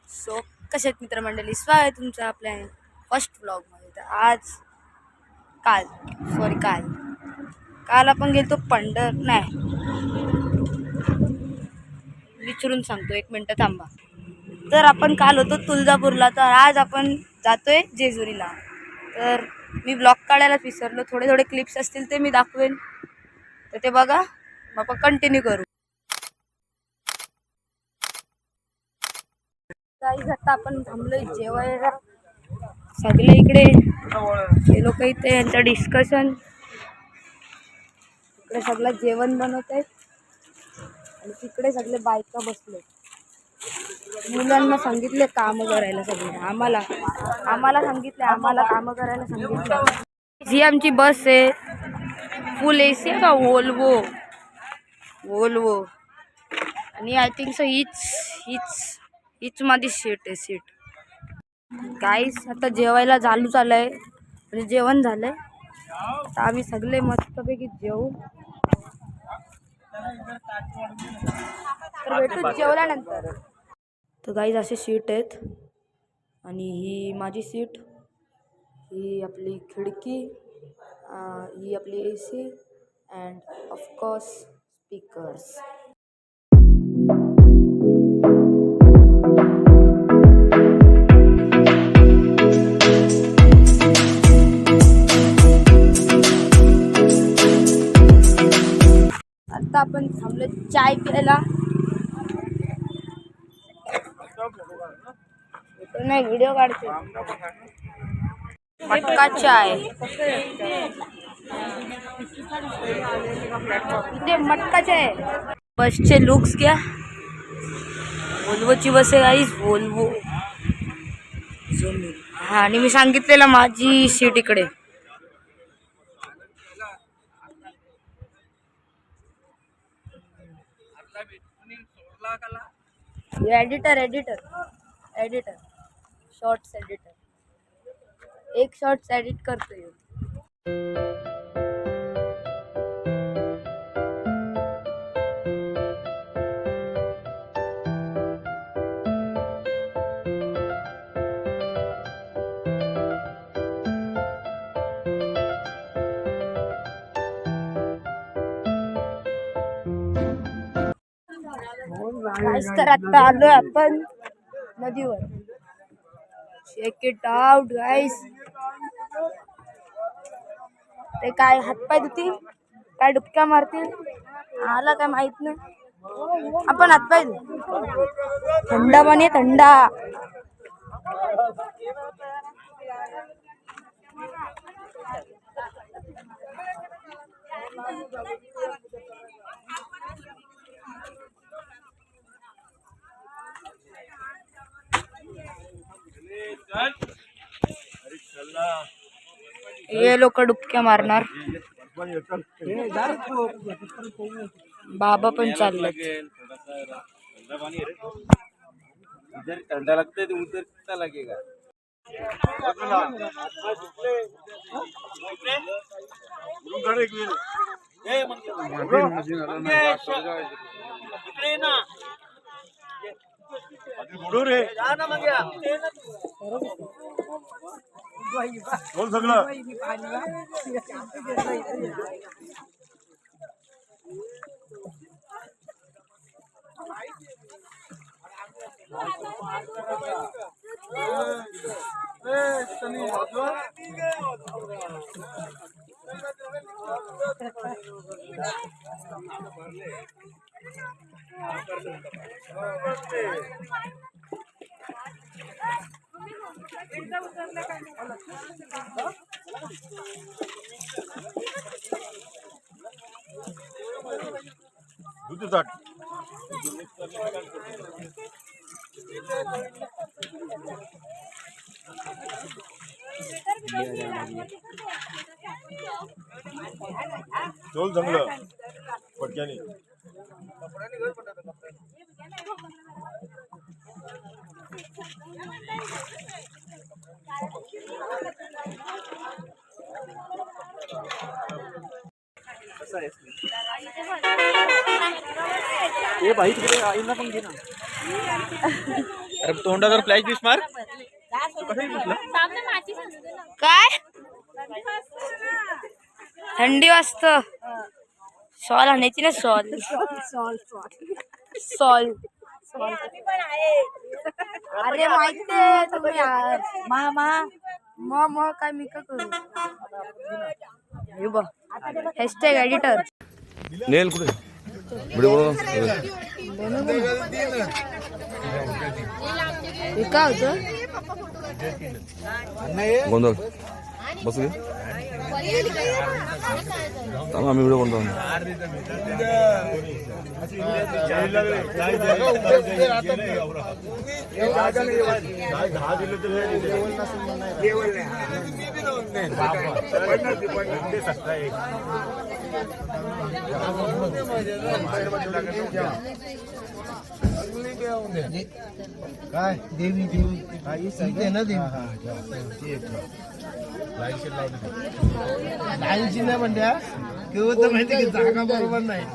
So कसे आहेत मित्रमंडळी, स्वागत आहे तुमचं आपल्या फर्स्ट व्लॉगमध्ये. तर आज काल आपण गेलो नाही, विचारून सांगतो, 1 मिनटं थांबा. तर आपण काल होतो तुळजापूरला, तर आज आपण जातोय जेजुरीला. तर मी ब्लॉग काढायलाच विसरलो, थोडे क्लिप्स असतील ते मी दाखवेन, तर ते बघा, मग आपण कंटिन्यू करू. आता आपण थांबलोय जेवायला, सगळे इकडे हे लोक इथे यांचं डिस्कशन, इकडे सगळं जेवण बनवत आहेत आणि तिकडे सगळे बायका बसले. मुलांना सांगितले काम करायला, सगळे आम्हाला सांगितले, आम्हाला काम करायला सांगितले. ही आमची बस आहे, फुल AC आहे का, वोल्वो. आणि आय थिंक सो हीच माझी सीट आहे. गाईस आता जेवायला चालू झालंय, म्हणजे जेवण झालंय. आता आम्ही सगळे मस्तपैकी जेवू, तर भेटू जेवल्यानंतर. तर गाईस असे सीट आहेत, आणि ही माझी सीट, ही आपली खिडकी, ही आपली AC अँड ऑफकोर्स स्पीकर्स. आता आपण थांबलो चाय प्यायला. नाही, व्हिडिओ काढते. मटका चाय, इथे मटका चाय. बसचे लुक्स घ्या, वोल्वोची बस आहे गाईस, वोल्वो. हा, आणि मी सांगितलेलं माझी सीट इकडे. एडिटर शॉर्ट्स एडिटर, एक शॉर्ट्स एडिट करतोय. तर आता आलोय आपण नदीवर. चेक इट आउट गाईस. ते काय हातपाय धुतील, काय डुबक्या मारतील, आला काय माहित नाही. आपण हातपाय थंड पाणी, थंड. ये लोक डुबक्या मारणार, बाबा पण चालले. ठंडा लगता है तो उधर कितना लगेगा. चल जंगल पटक्याने. ये भाई तिकडे आईला पण घे ना. अरे तोंडावर फ्लॅश दिस मार काय थंडी वाजत सॉल आणायची ना सॉल सॉल अरे माहितीये तुम्ही यार मामा मग काय मी का करू हे बघ हॅशटॅग एडिटर नेल कुठे व्हिडिओ हे काय होतं गोंधळ बसू घे आम्ही व्हिडिओ बनतो काय देवी देवी ना देवी लाईनची नाही म्हणत्या किंवा तर माहिती की जागा बरोबर नाही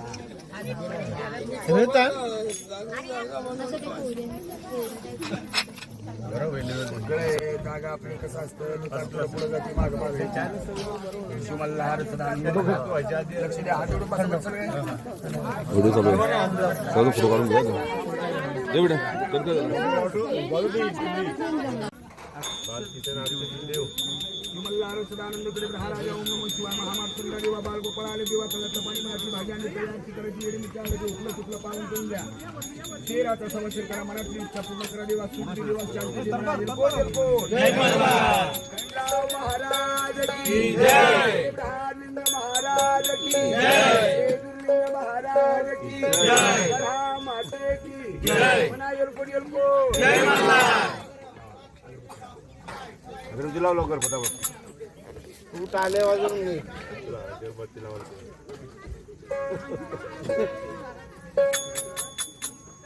जागा आपलं कसं असतं पुढे जाते मागं मागे शिवमल्हार लक्ष द्या हात जोडून बसा व्हिडिओ चालू आहे फोटो काढून घ्या मल्हारसदानंदकडे प्रहाराजा ओम नमः शिवाय महामार्तंड देवा बाळगोपाळ आले देवा तळ्यातलं पाणी मनातली भाजी आणि तळ्याची करायची येडी मिठाची उकलं सुकलं पालन करून द्या शेराचा संवत्सर करा मनातली इच्छा पूर्ण करा देवा सुखी देवा शांती देवा जय महाराज की जय ब्रह्मानंद महाराज की जय दुर्गे महाराज की जय माते की जय मना येलको जय महाराज दिला लवकर फटाफट तू टाले वाजून नाही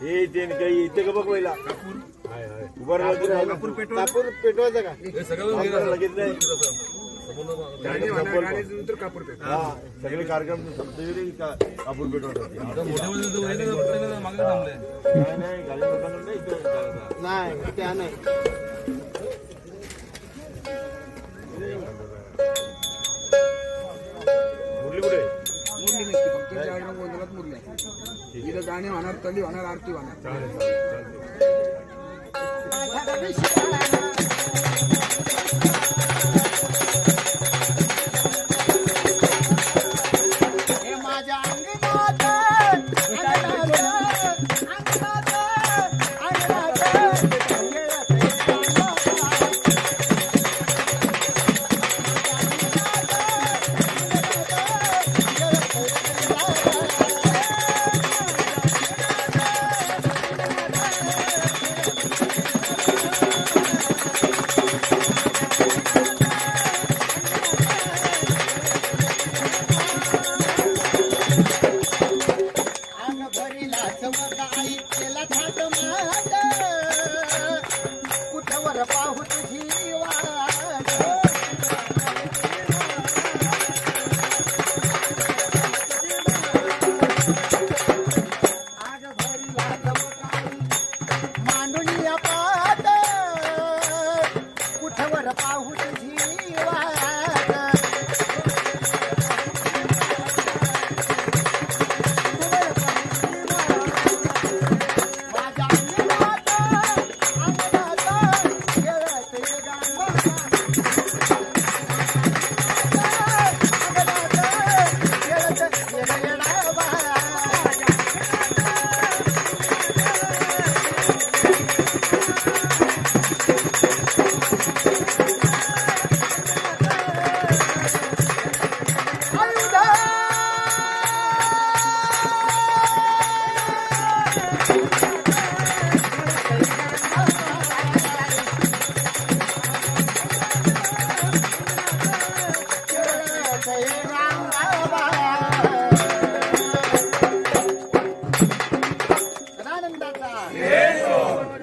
हे ते काही इथे का बघ पहिला कापूर पेटवायचं का कापूर पेट सगळे कार्यक्रम कापूर पेटवतात नाही त्या नाही मुरली कुठे मुरली नसती फक्त जागरण गोंधळात मुरली इथं गाणे होणार तली होणार आरती होणार कुठवर पाहू तुझी मांडुनिया पाहत कुठवर पाहू तुझी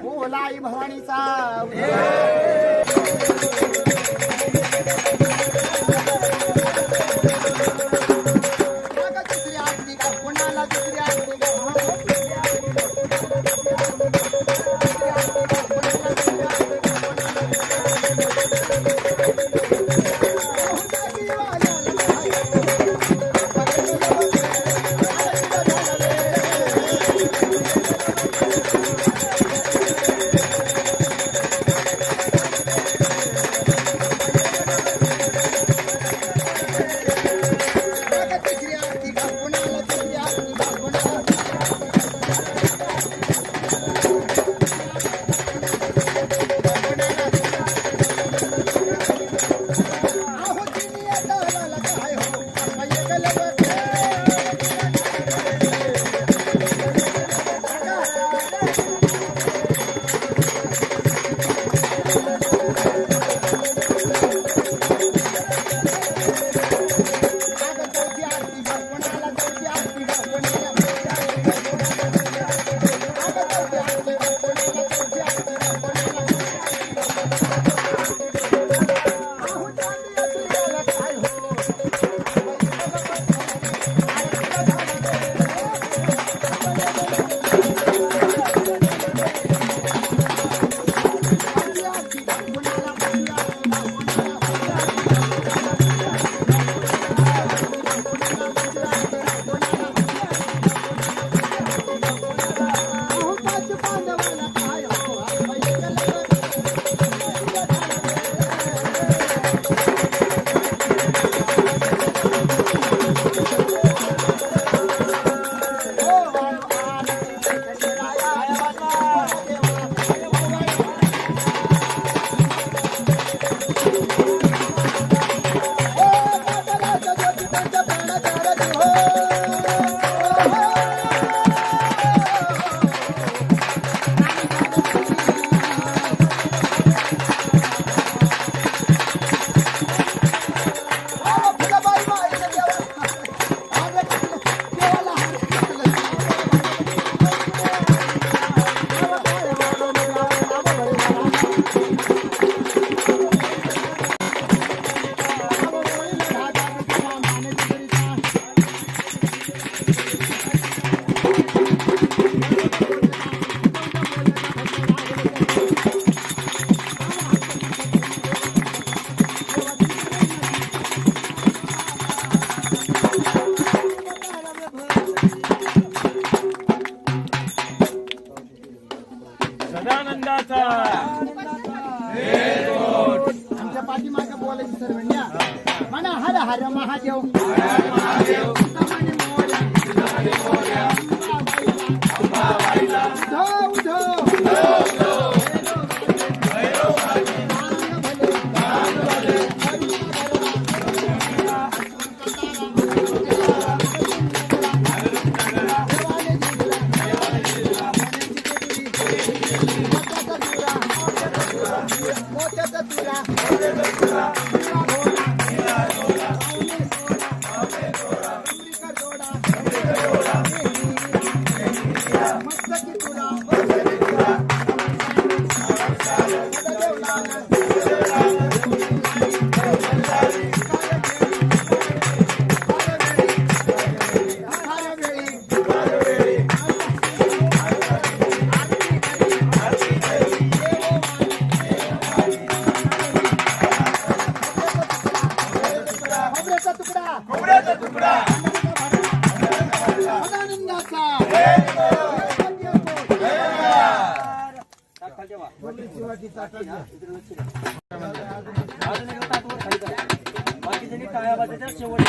बोलाई भवानीचा दुसरी आरती का कोणाला दुसरी आरती का गजानंदाचा आमच्या पाठीमागे बोलायची सर्वांनी म्हणा हर हर महादेव बाकीच्यांनी टाळ्या वाजवायच्या शेवट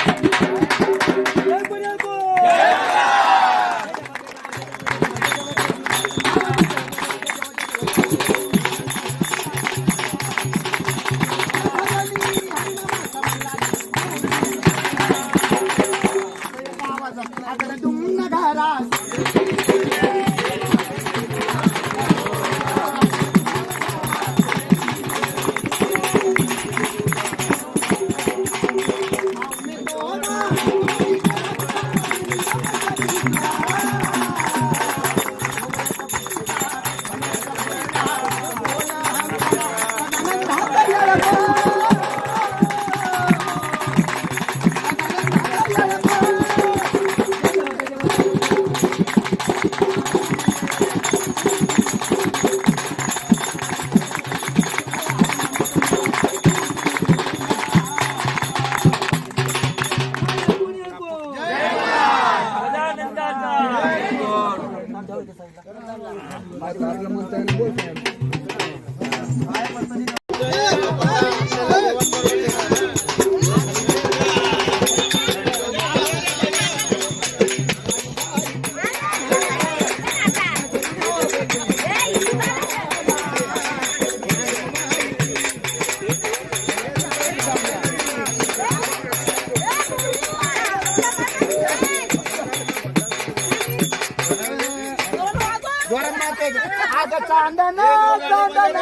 चांदन चांदन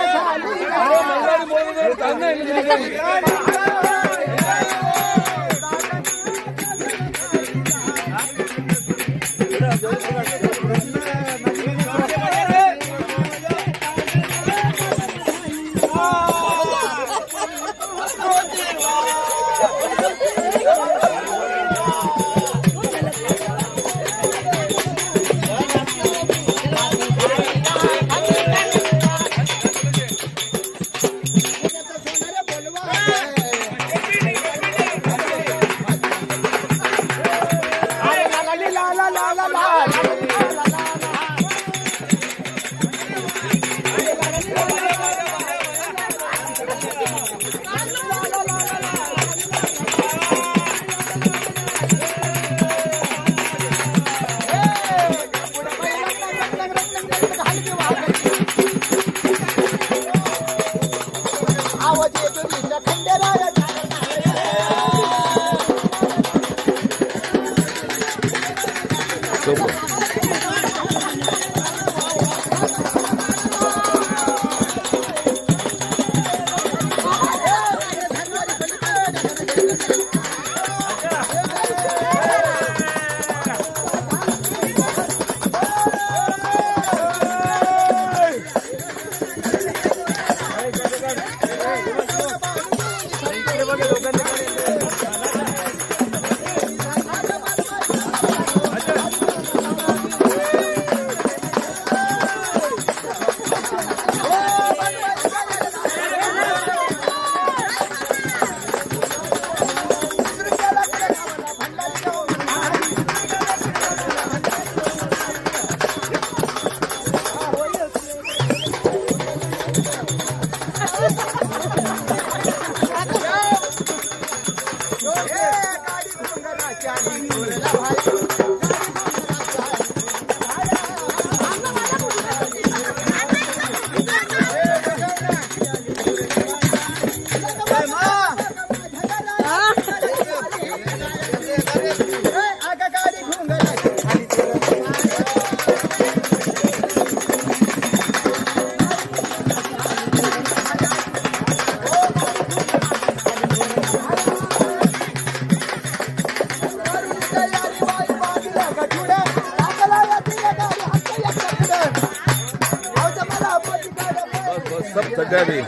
सब सगळ्या रे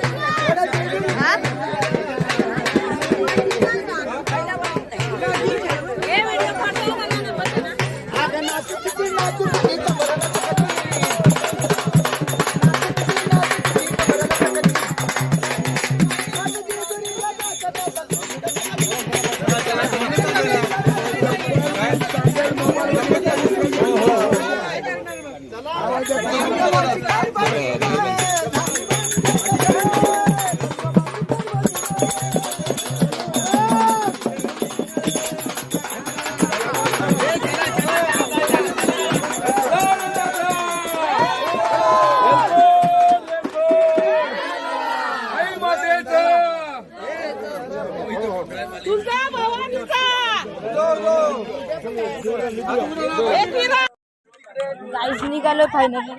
गाईस निघालो फायनली.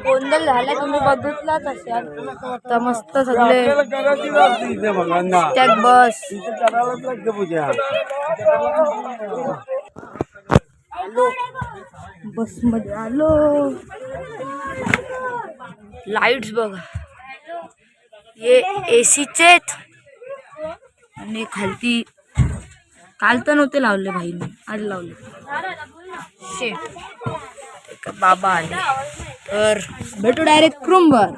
गोंधळ झाला तुम्ही बघितलाच असाल. तर मस्त सगळे त्यात बस आलो, बस मध्ये आलो. लाईट्स बघा, हे एसीचे आणि खालती काल तर नव्हते लावले भाईने, आज लावले. शेट बाबा आले तर भेटू डायरेक्ट क्रूमवर.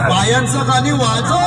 बायांचं गाणी वाजव.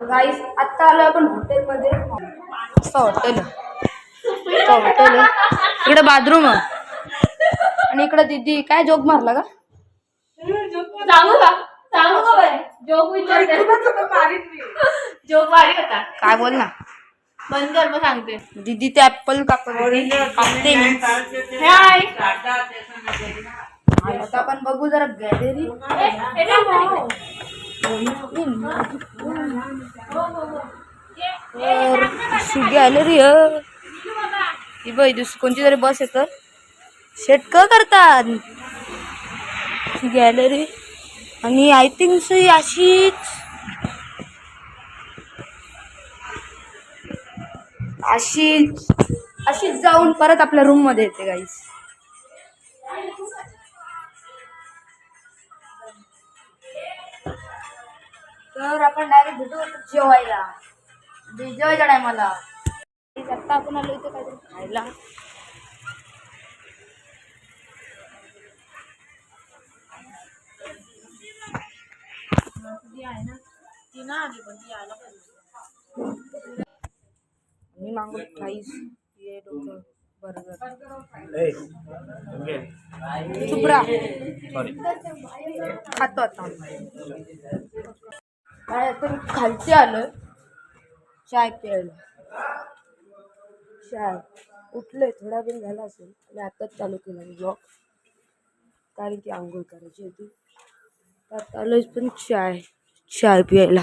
गाईस आत्ता आलो आपण हॉटेलमध्ये. हॉटेल हॉटेल इकडे बाथरूम आणि इकडे दीदी काय जोक मारला का? सांगू का बाई? जोक विचारते. जोक भारी होता. काय बोल ना. बंद कर मग सांगते. दीदी ते ऍपल कापते मी. हाय. आता आपण बघू जरा गॅलरी. गॅलरी ही बाई दुसरी कोणती तरी बस आहे तर शेट का करतात गॅलरी. आणि आय थिंक सो अशीच जाऊन परत आपल्या रूम मध्ये येते गाईस. तर आपण डायरेक्ट भेटू जेवायला. जेवायच्या टायमाला. आता आपण आलो इथे काहीतरी खायला. मी मागवलं फ्राईज, हे डोकं, बर्गर, सुप्रा खातो आता. काय तर खालती आलं चाय प्यायला. चाय उठले, थोडा वेळ झाला असेल आणि आताच चालू केला मी ब्लॉग, कारण की आंघोळ करायची होती. आता आलोय पण चाय प्यायला.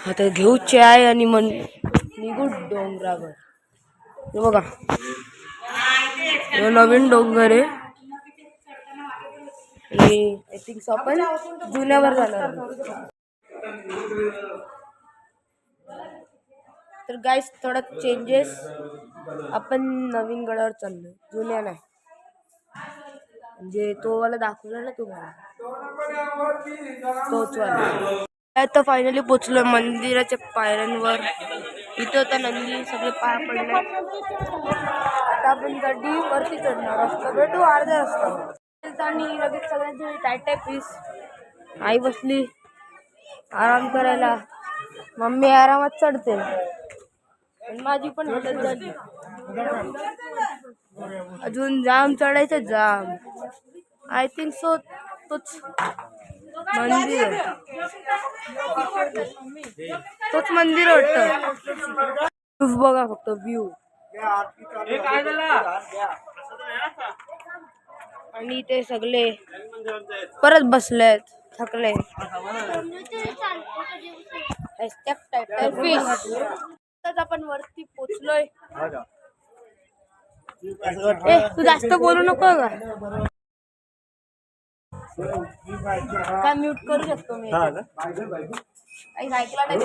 आता घेऊ चाय आणि मग निघू डोंगरावर. हे बघा, हे नवीन डोंगर आहे आणि आय थिंक आपण जुन्यावर जाणार. तर गाईस थोडा चेंजेस, आपण नवीन गडावर चाललोय, जुन्या नाही. म्हणजे तो वाला दाखवला ना तुम्हाला, तोच वाला. आता फायनली पोचलोय मंदिराच्या पायऱ्यांवर. इथं आता नंदी सगळे पाय पडले. आता आपण गाडी वरती चढणार रस्ता भेटू अर्ध्या रस्त्यावर. आणि लगेच सगळ्यांची टाईट पीस. आई बसली आराम करायला, मम्मी आरामात चढते आणि माझी पण हालत झाली. अजून जाम चढायचं, जाम. आय थिंक सो तोच मंदिर, तोच मंदिर वाटतं. बघा फक्त व्ह्यू. आणि ते सगळे परत बसलेत, थकले. आपण वरती पोचलोय. तू जास्त बोलू नको का? काय म्यूट करू शकतो मी? काही ऐकला नाही.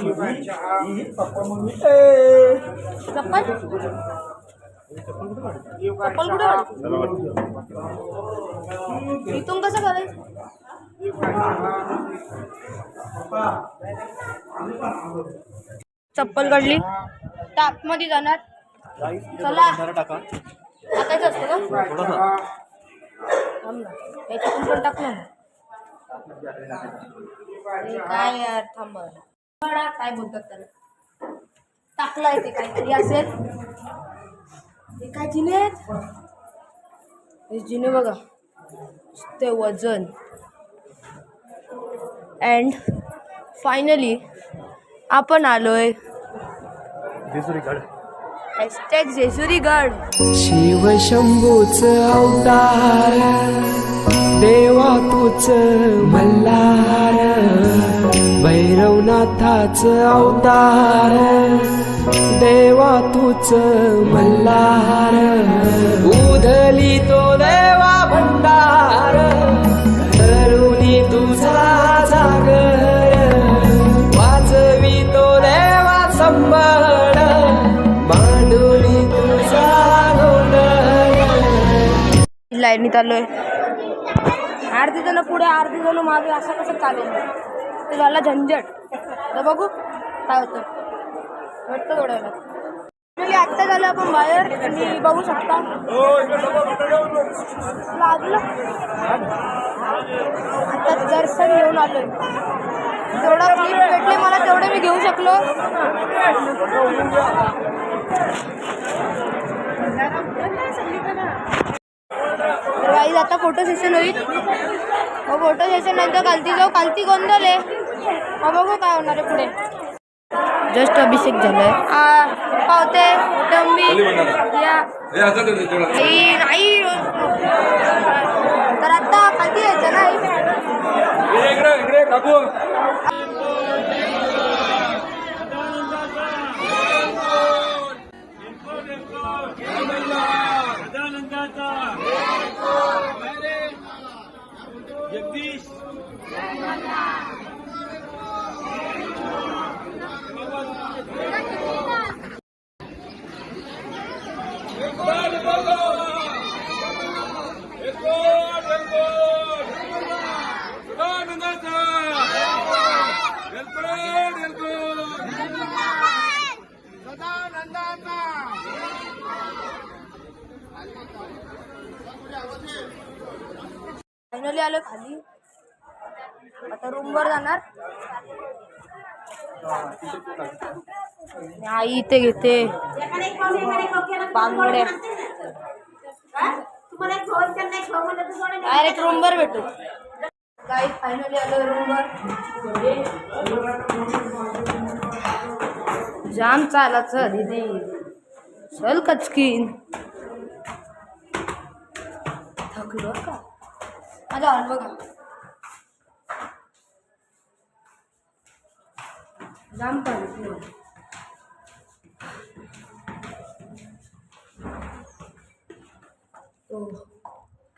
चप्पल कुठे? इथून कसं करायचं? चप्पल काढली, टाक मध्ये जाणार. चला टाकायचं असतं का? याच्यातून पण टाकलं काय यार, थांब. काय बोलतात त्याला, टाकलाय ते काहीतरी असेल. हे काय जिने आहेत? हे जिने बघा, ते वजन. अँड फायनली आपण आलोय जेजुरीगड. शिव शंभूच अवतार, देवा तूच मल्हार, भैरवनाथाच अवतार, देवा तूच मल्हार, उधली तो देवा भंडार, धरुणी तुझा जागर, वाजवी तो देवा संबळ, मांडुली तुझा लाईनीत आलोय. अर्धी जण पुढे अर्धी जण मागे, असं कसं चालेल? ते झाला झंझट. तर बघू काय होतं. भेटतं थोड्या वेळात. आत्ता झालं आपण बाहेर आणि बघू शकता लागलं. आता दर्शन घेऊन आलोय. तेवढा क्लिप भेटले मला, तेवढे मी घेऊ शकलो. तर गाईज आता फोटो सेशन होईल. मग फोटो सेशन नंतर खालती जाऊ. खालती गोंधळ आहे, मग बघू काय होणार आहे पुढे. जस्ट अभिषेक झालाय. पावते नाही. तर आता खालती यायचं नाही. जगदीश फायनली आलो खाली. आता रूमवर जाणार. आई इथे घेते बांगड्या. डायरेक्ट रूमवर भेटू. काही फायनली आलो रूमवर. जाम चालायचं दीदी. चल कचकीन. थकलो का माझा हॉल बघा. जाम पाणी. तो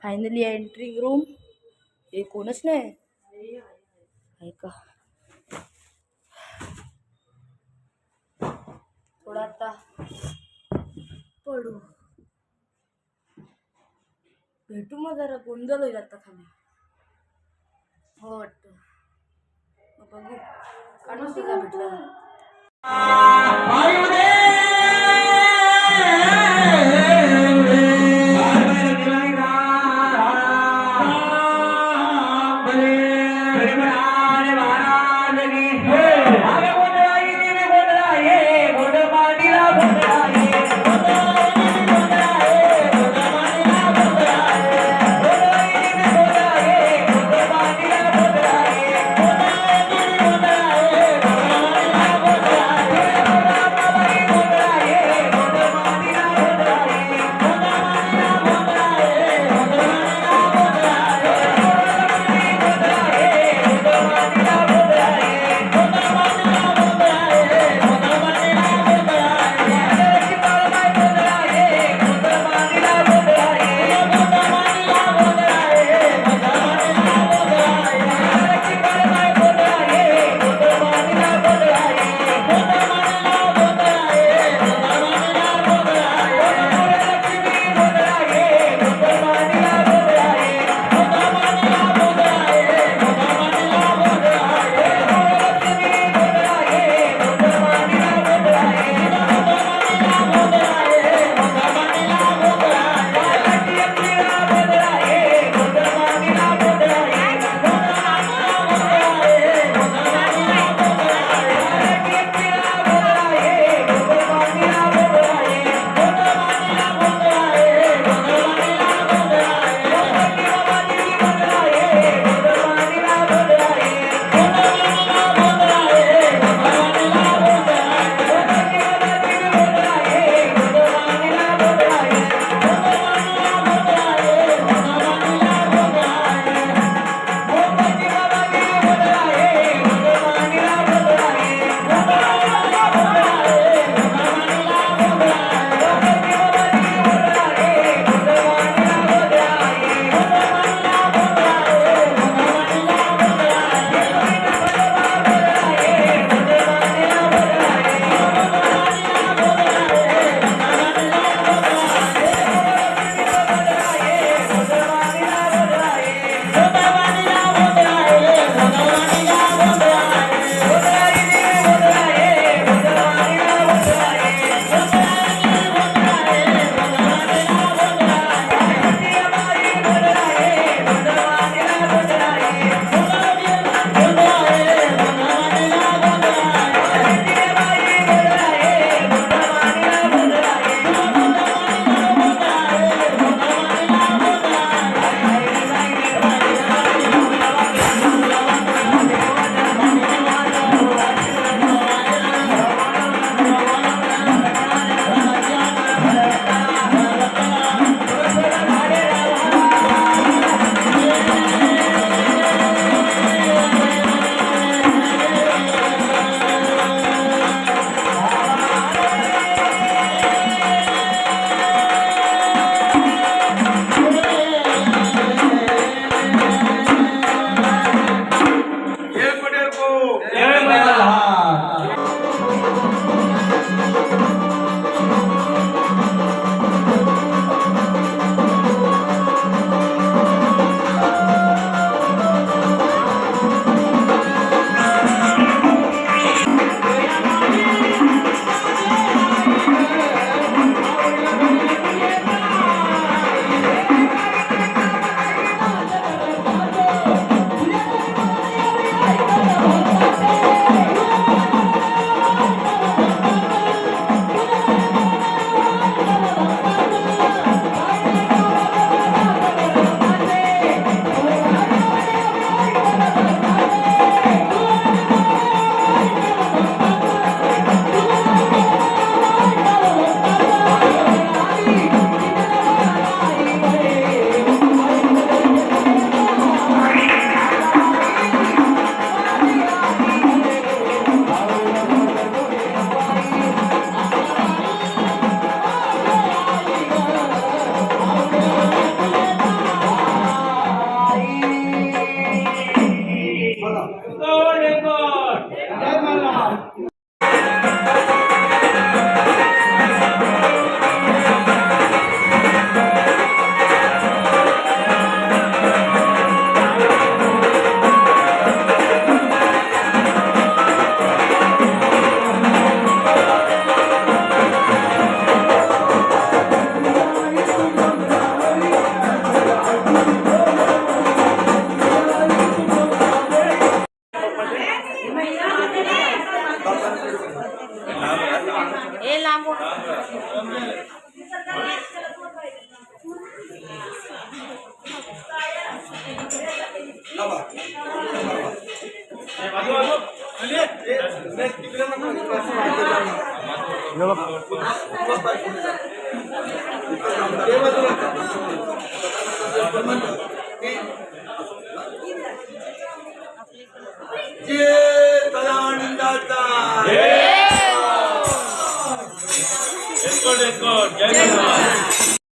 फायनली एंट्री रूम. हे कोणच नाही ऐका. थोडा आता पडू. भेटू मग जरा गोंधळ होईल आता खाली. हो वाटतं. बघू काढून तिला भेटलं.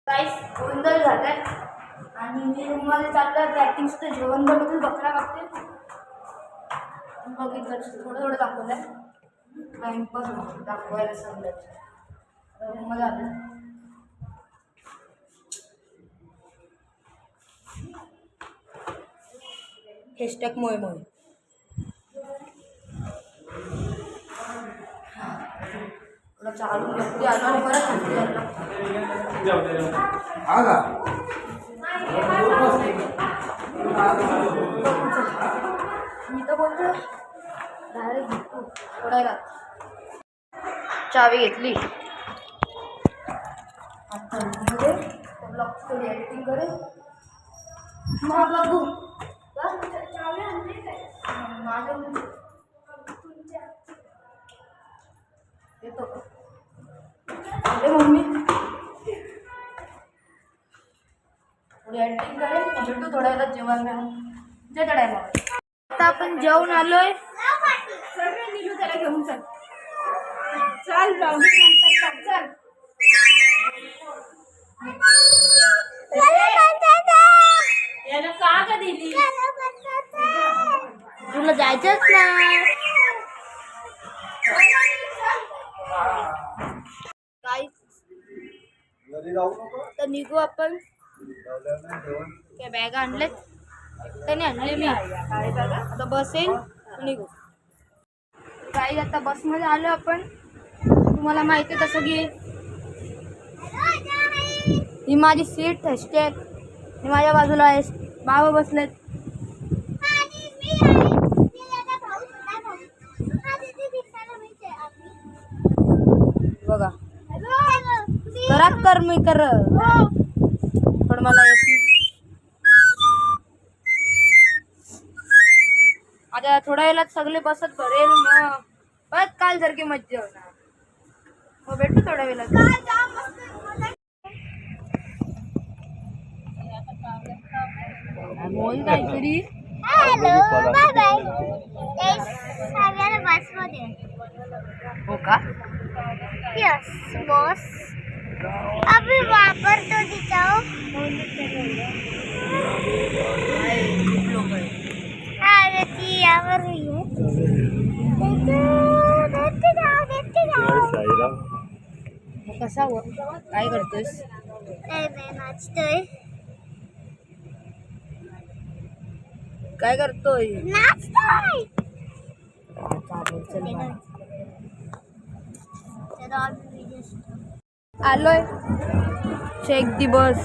गाईस गोंधळ झालाय आणि मी रूममध्ये चाललं ॲक्टिंगचं जेवण बनवतील बकरा कापते बघितलं थोडं थोडं दाखवलंय टाइमपास दाखवायला सांगलं रूममध्ये आलं हॅशटॅग मोय मोय थोडं चालून व्यक्ती आलो आणि परत थंडी मी तर बोलतो डायरेक्ट घेतो थोड्या चावी घेतली आता रूममध्ये थोडी ॲक्टिंग करेल मग बघू माझ्या येतो अरे मम्मी थोडी ॲक्टिंग करेल भेटू थोड्या वेळात जेवण जे टायमा आता आपण जेवून आलोय निलू त्याला घेऊन चल चल जाऊ चल याला का दिली तुला जायचंच ना काय तर निघू आपण काय बॅग आणलेत त्याने आणले मी आता बस येईल निघू काही आता बसमध्ये आलो आपण तुम्हाला माहिती आहे कसं घे ही माझी सीट हॅशटॅग ही माझ्या बाजूला आहे बाबा बसलेत बघा घरात कर मी कर पण मला आता थोड्या वेळात सगळे बसत भरेल मग परत काल सारखी मज्जा होणार मग भेटू थोड्या वेळात बोल काहीतरी हॅलो बाय बाय सगळ्यांना बसमध्ये हो का यस बॉस अभी वापरतो तिथं खूप लोक आहे अरे ती यावर कसा काय करतोयस नाचतोय काय करतोय नाचतोय आलोय चेक दी बस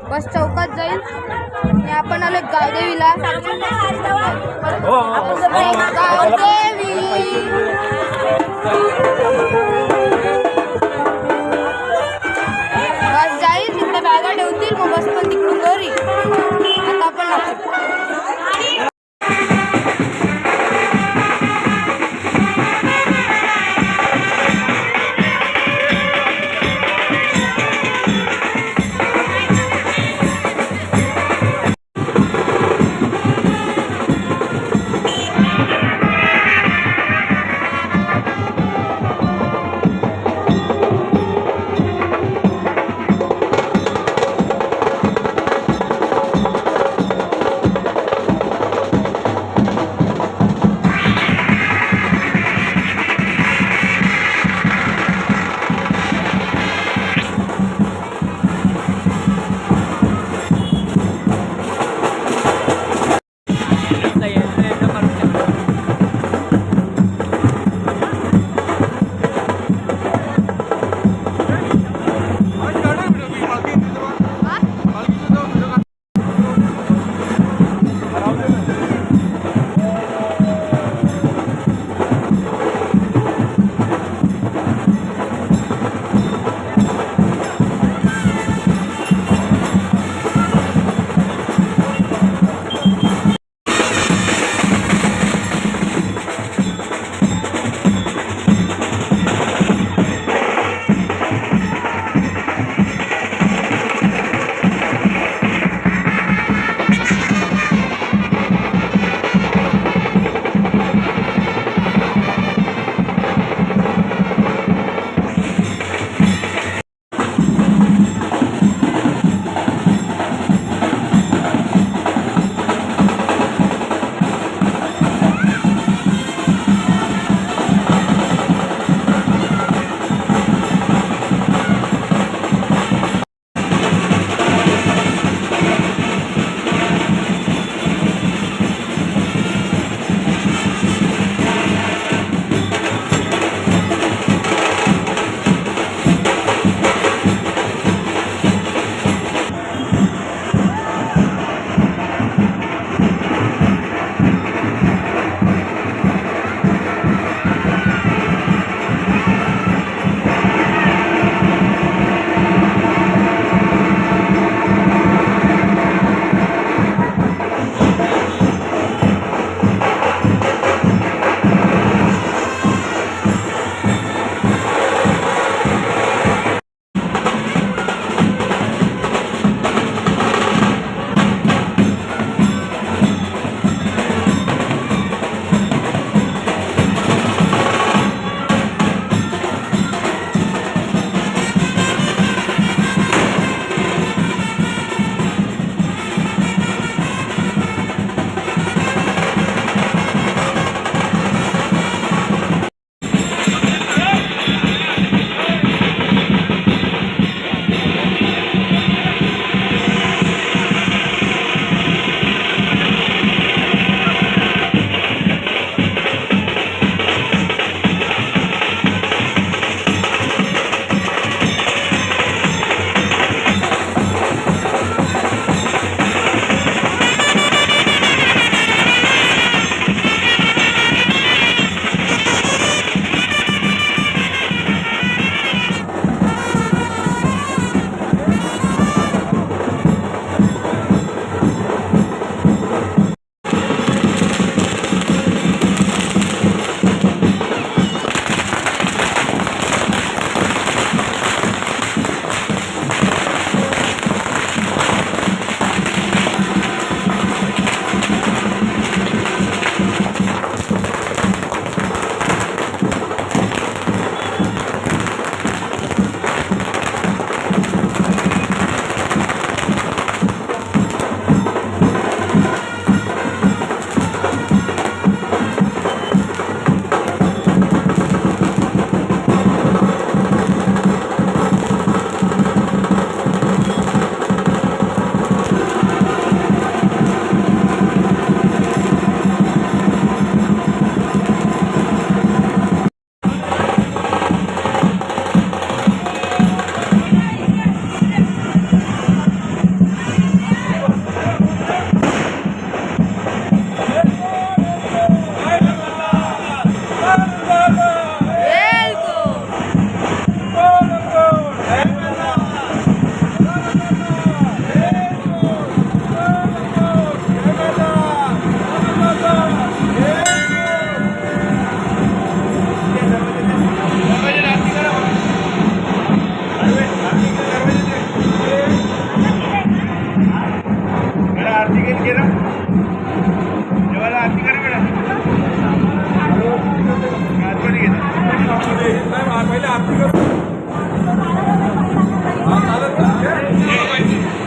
बस चौकात जाईल आणि आपण आलोय गावदेवीला गावदेवी बस जाईल तिकडे बॅगा ठेवतील मग बस पण तिकडून घरी आता आपण लागतो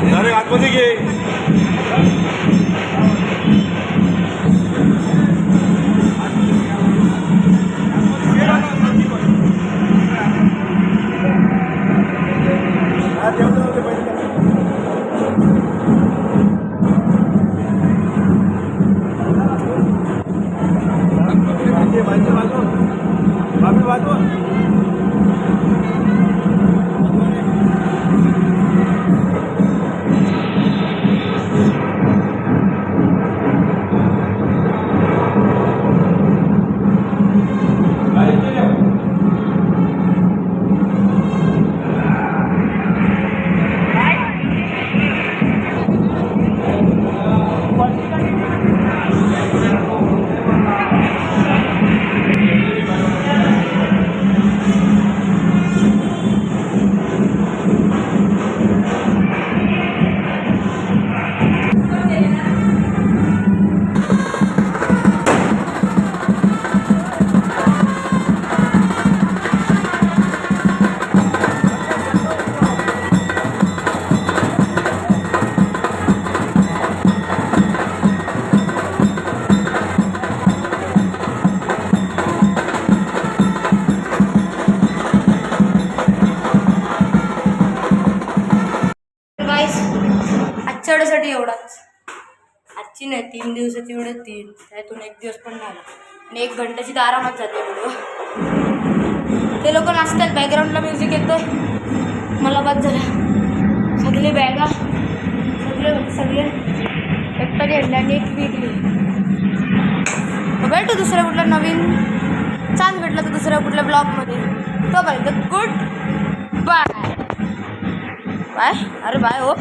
अरे आतमध्ये घे. आजच्या वेळेसाठी एवढाच. आजची नाही 3 दिवसाची व्हिडिओ 3, त्यातून 1 दिवस पण नाही आणि 1 घंट्याची तर आरामात जाते व्हिडिओ. ते लोक नाचतात, बॅकग्राऊंडला म्युझिक येतोय, मला बाद झालं. सगळे बॅगा सगळे फॅक्टरी आणल्या आणि एक वेगळी. भेटू दुसऱ्या कुठल्या नवीन चान्स भेटला तर दुसऱ्या कुठल्या ब्लॉगमध्ये. तोपर्यंत गुड बाय बाय. अरे बाय हो.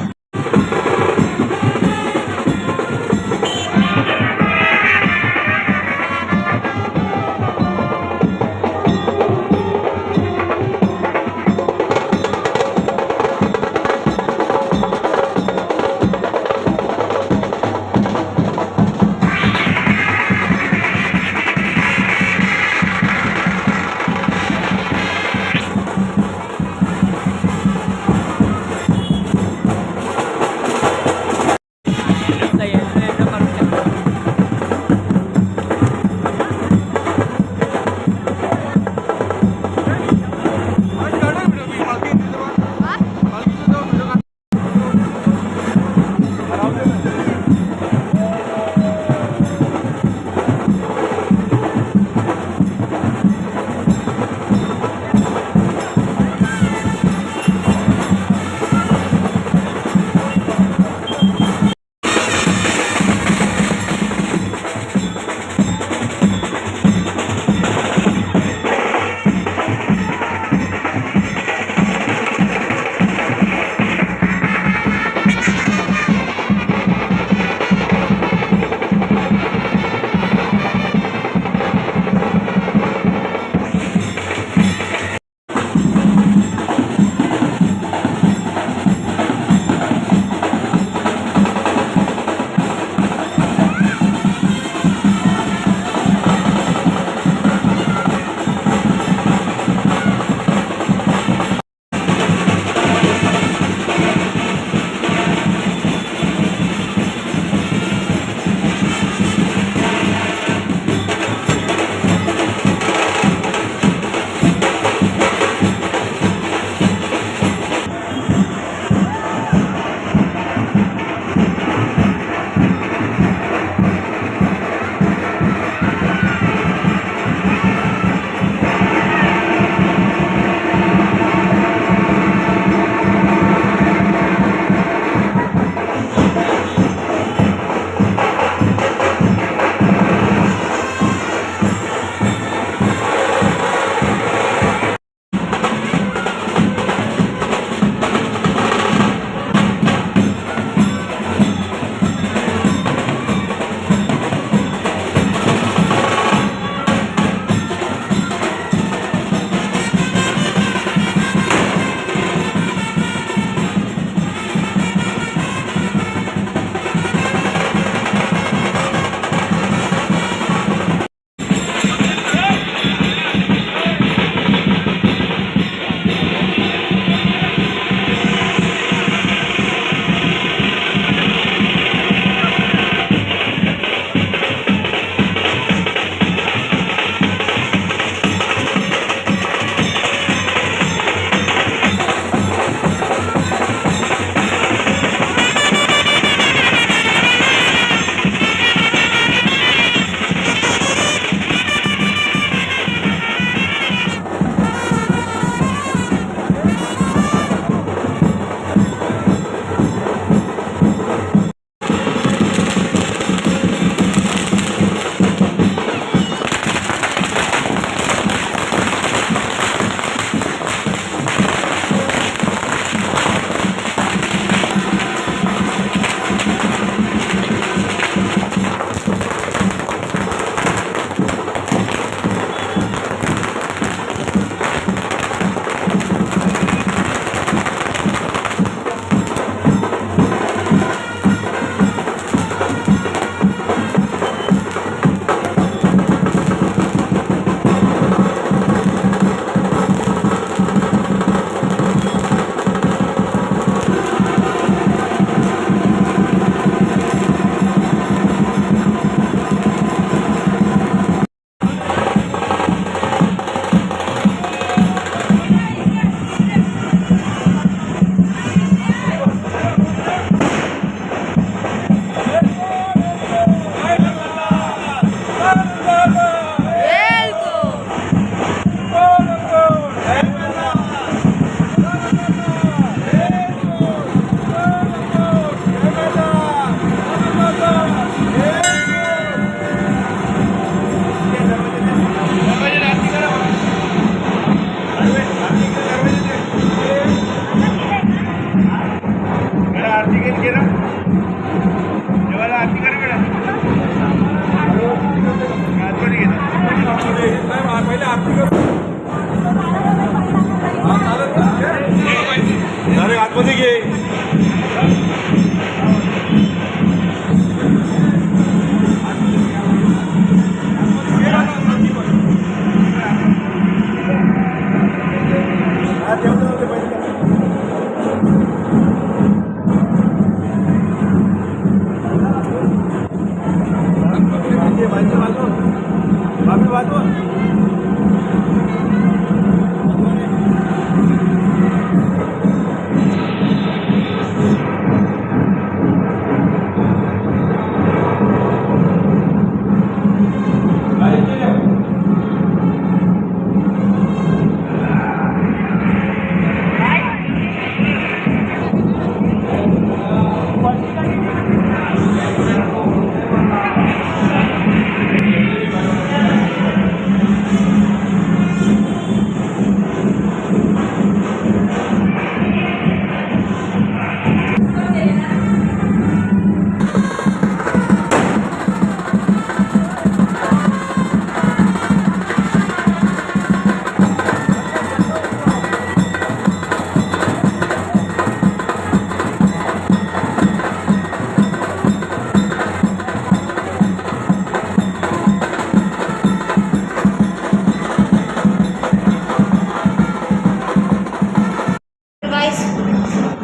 गाईस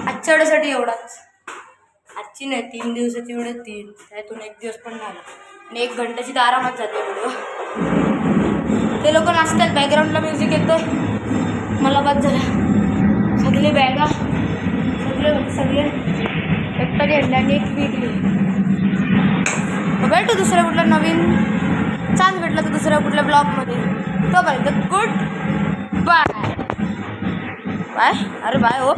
आजच्या वेळेसाठी एवढाच. आजची नाही 3 दिवसाची एवढे 3 त्यातून 1 दिवस पण झाला आणि 1 घंट्याची तर आरामात जाते व्हिडिओ. ते लोक नाचतात, बॅकग्राऊंडला म्युझिक येतोय, मला बस झालं. सगळे बॅगा सगळे एकटा घेतल्या आणि 1 विकली. भेटू दुसऱ्या कुठल्या नवीन चान्स भेटला तर दुसऱ्या कुठल्या ब्लॉगमध्ये. तोपर्यंत गुड बाय. बाय. अरे बाय हो.